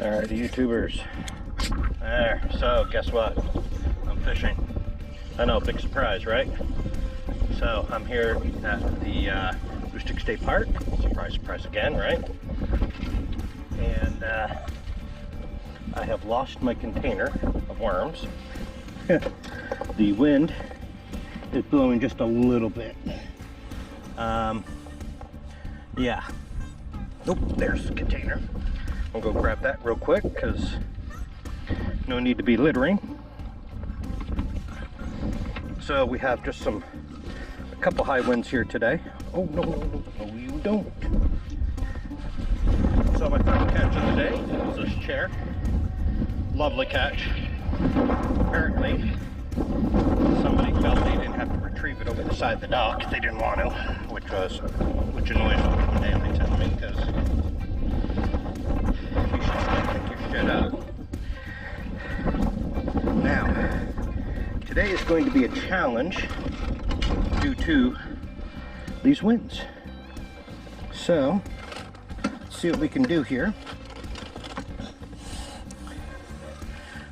Alright, YouTubers. There, so guess what? I'm fishing. I know, big surprise, right? So I'm here at the Aroostook State Park. Surprise, surprise again, right? And I have lost my container of worms. The wind is blowing just a little bit. Yeah. Nope, there's the container. I'll go grab that real quick because no need to be littering. So we have just a couple high winds here today. Oh, no, you don't. So my first catch of the day is this chair. Lovely catch. Apparently, somebody felt they didn't have to retrieve it over the side of the dock if they didn't want to, which annoys me daily, telling me, because you should still pick your shit up. Now, today is going to be a challenge due to these winds. So, let's see what we can do here.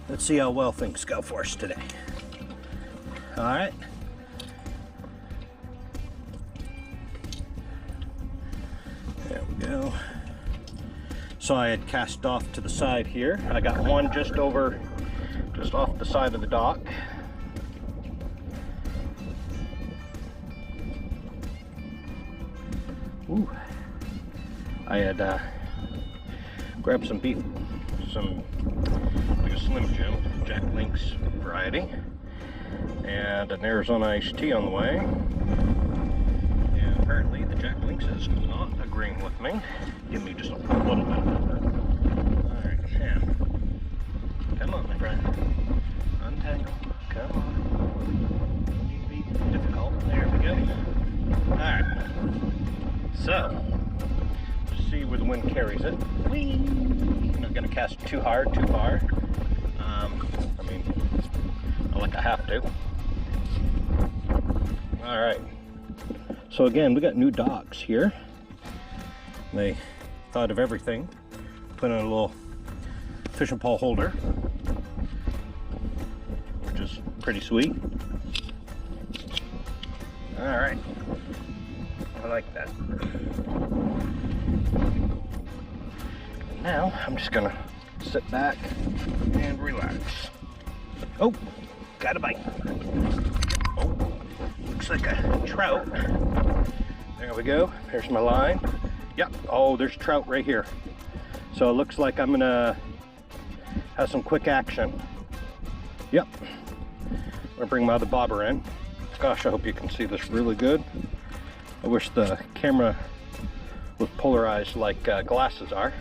Let's see how well things go for us today. All right. There we go. So I had cast off to the side here. I got one just off the side of the dock. Ooh. I had grabbed some beef, like a Slim Jim, Jack Link's variety, and an Arizona iced tea on the way. And apparently the Jack Link's is not agreeing with me. Give me just a little bit of effort. Alright, yeah. Come on, my friend. Untangle. Come on. Don't need to be difficult. There we go. Alright. So, let's see where the wind carries it. Whee! I'm not going to cast too hard, too far. I mean, not like I have to. Alright. So again, we got new docks here. They thought of everything. Put in a little fishing pole holder, which is pretty sweet. Alright. I like that. And now I'm just gonna sit back and relax. Oh, got a bite. Oh, looks like a trout. There we go. Here's my line. Yep. Oh, there's trout right here. So it looks like I'm gonna have some quick action. Yep. I'm gonna bring my other bobber in. Gosh, I hope you can see this really good. I wish the camera was polarized like glasses are.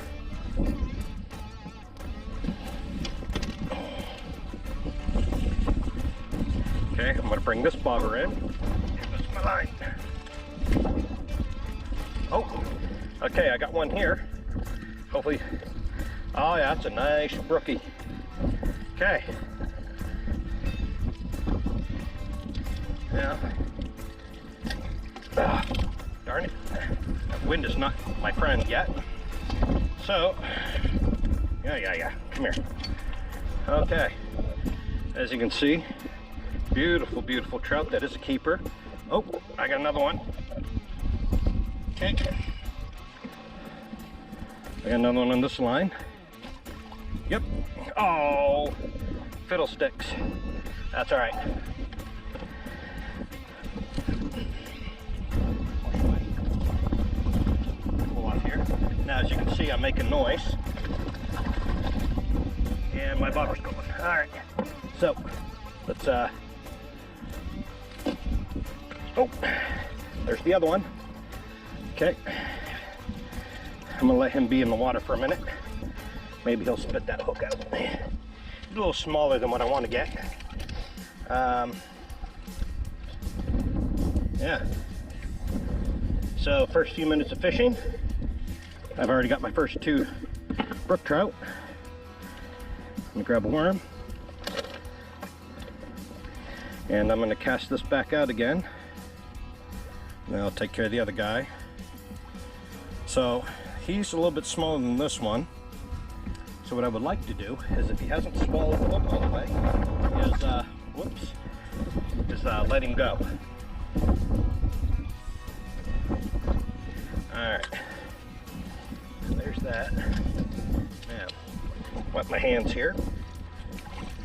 Okay, I'm going to bring this bobber in. Here goes my line. Oh, okay, I got one here. Hopefully, oh yeah, that's a nice brookie. Okay. Yeah. Darn it. That wind is not my friend yet. So, yeah. Come here. Okay. As you can see, beautiful, beautiful trout. That is a keeper. Oh, I got another one. Okay. I got another one on this line. Yep. Oh, fiddlesticks. That's all right. Now, as you can see, I'm making noise, and my bobber's going. All right, so let's. Oh, there's the other one. Okay, I'm gonna let him be in the water for a minute. Maybe he'll spit that hook out. It's a little smaller than what I want to get. Yeah. So, first few minutes of fishing. I've already got my first two brook trout. I'm gonna grab a worm. And I'm gonna cast this back out again. And I'll take care of the other guy. So he's a little bit smaller than this one. So what I would like to do is, if he hasn't swallowed the hook all the way, is let him go. Alright, there's that. Now, wet my hands here.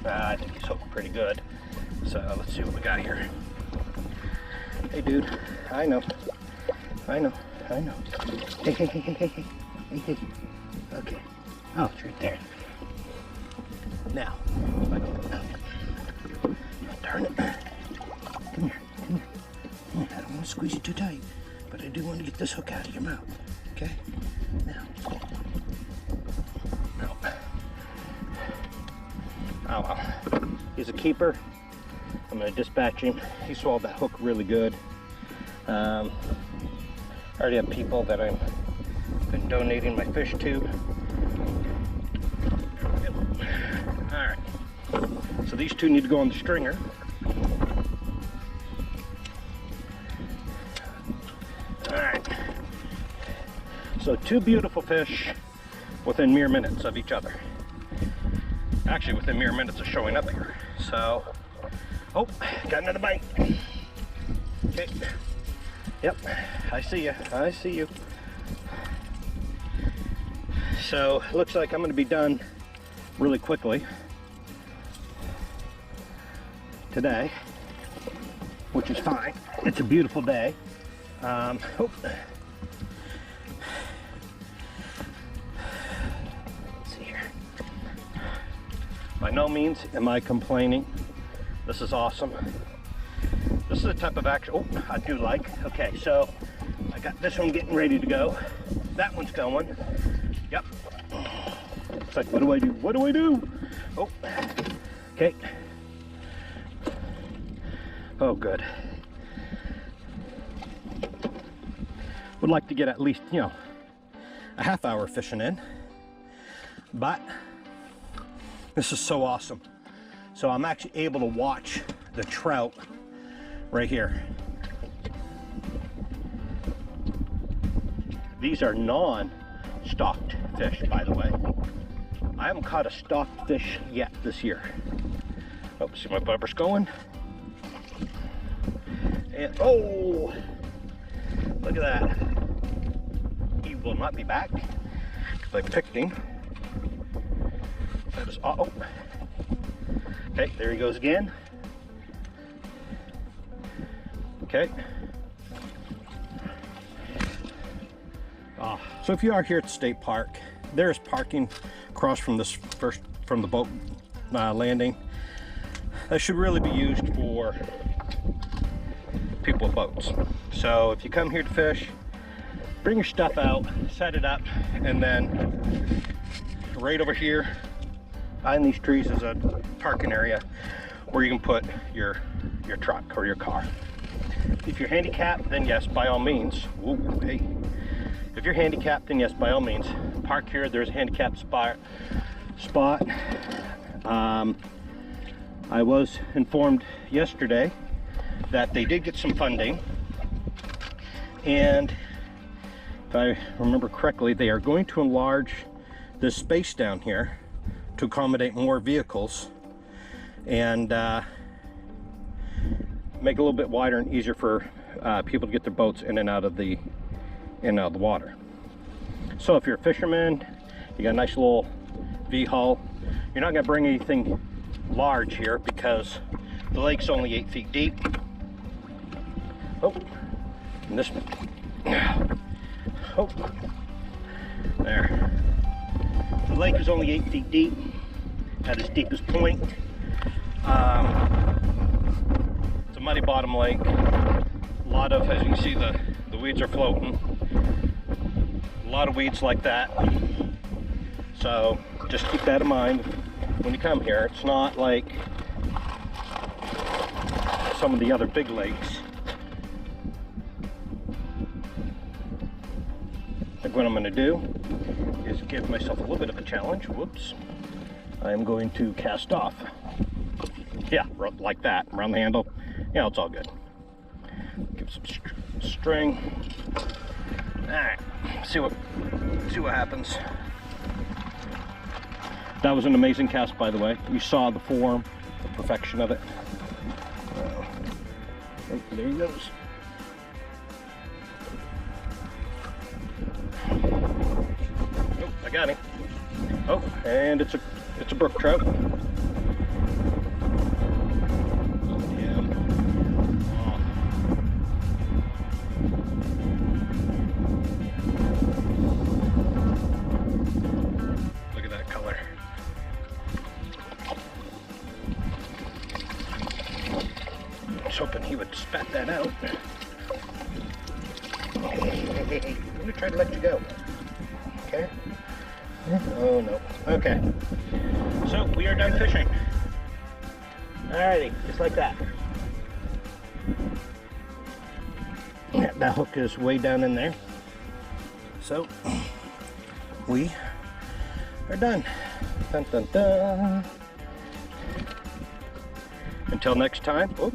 I think he's hooked pretty good. So let's see what we got here. Hey dude, I know. Hey. Okay. Oh, it's right there. Now, darn it. Come here. I don't want to squeeze you too tight, but I do want to get this hook out of your mouth. Okay? Now. No. Oh well. He's a keeper. I'm going to dispatch him. He swallowed that hook really good. I already have people that I've been donating my fish to. Alright. So these two need to go on the stringer. Alright. So two beautiful fish within mere minutes of each other. Actually, within mere minutes of showing up here. So, oh, got another bite. Okay. Yep, I see you. So, looks like I'm going to be done really quickly today, which is fine. It's a beautiful day. Oh. Let's see here. By no means am I complaining. This is awesome. This is the type of action, oh, I do like. Okay, so I got this one getting ready to go. That one's going. Yep. It's like, what do I do? What do I do? Oh, okay. Oh, good. Would like to get at least, a half hour fishing in. But this is so awesome. So I'm actually able to watch the trout right here. These are non-stocked fish, by the way. I haven't caught a stocked fish yet this year. Oh, see my bubber's going. And oh, look at that. He will not be back because I picked him. That is, oh. Okay, there he goes again. Okay. So if you are here at the state park, there's parking across from from the boat landing. That should really be used for people with boats. So if you come here to fish, bring your stuff out, set it up, and then right over here behind these trees is a parking area where you can put your truck or your car. If you're handicapped, then yes, by all means. Whoa, hey. If you're handicapped, then yes, by all means, park here. There's a handicapped spot. I was informed yesterday that they did get some funding, and if I remember correctly, they are going to enlarge this space down here to accommodate more vehicles and make it a little bit wider and easier for people to get their boats in and out of the water. So if you're a fisherman, you got a nice little V-hull, you're not going to bring anything large here because the lake's only 8 feet deep. Oh, and this one. Oh, there. The lake is only 8 feet deep at its deepest point. It's a muddy bottom lake. A lot of, as you can see, the weeds are floating. A lot of weeds like that. So just keep that in mind when you come here. It's not like some of the other big lakes. I think what I'm going to do is give myself a little bit of a challenge. Whoops. I am going to cast off. Yeah, like that, around the handle. Yeah, it's all good. Give some string. All right, see what happens. That was an amazing cast, by the way. You saw the form, the perfection of it. Oh, there he goes. Oh, I got him. Oh, and it's a brook trout. Yeah. Oh. Look at that color. I was hoping he would spat that out. I'm gonna try to let you go. Okay. Oh no. Okay. So we are done fishing. Alrighty, just like that. Yeah, that hook is way down in there. So we are done. Dun dun dun. Until next time. Oh,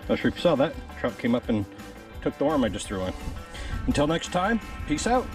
not sure if you saw that. Trout came up and took the worm I just threw in. Until next time, peace out.